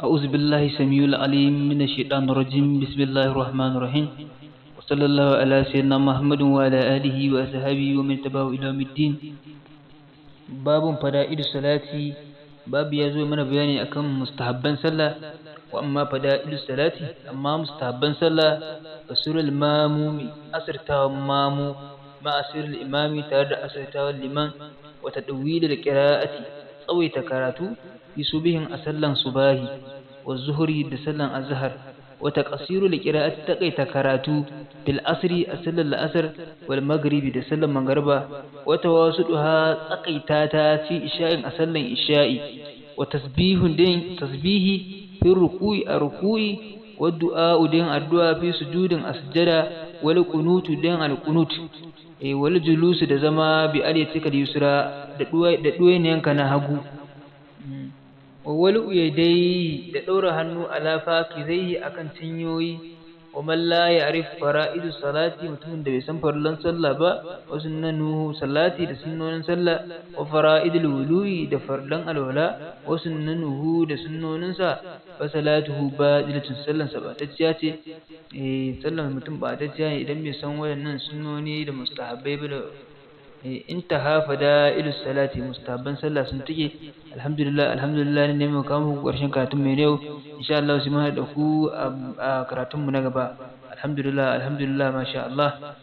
أعوذ بالله السميع العليم من الشيطان الرجيم بسم الله الرحمن الرحيم وصلى الله على سيدنا محمد وعلى آله وأصحابه ومن تبعه إلى يوم الدين باب فضائل الصلاة باب يزو من بياني أكم مستحبا صلى وأما فضائل الصلاة أما مستحبا صلى فسر الماموم أسرتا مامو مع أسر الإمام تارد أسرتا الإمام وتطويل القراءة أو تكاراتو في صبح أسلًا صباحي والظهر دسلًا الظهر وتقصير القراءة تقي تكاراتو في العصر أسلًا العصر والمغرب دسلًا مغربا وتواسطها تقي تاتا في إشاء أسلًا إشاء وتسبيح دين تسبيه في الركوع الركوع والدعاء دين الدعاء في سجود أسجد والقنوت دين القنوت والجلوس دزما بأليتك اليسرى ددوين ينكنا هغو wawwalu yadai da ɗaura hannu ala fakizaihi akan cinyoyi wa man la ya'rif fara'idu salati mutumin da bai san farlan sallah ba wa sunnanu salati da sunnonin sallah wa fara'idul wudu'i da farlan alwala wa sunnanuhu da sunnonin sa fa salatuhu batilatun sallan sa batacciya ce sallan mutum batacciya ne idan bai san wayannan sunnoni da mustahabbai ba da intaha fada'ilus salati mustahabban sallah sun tike alhamdulillah ne mu kawo muku ƙarshen karatun mai yau insha Allah sai mun haɗa ku a karatun mu na gaba alhamdulillah masha Allah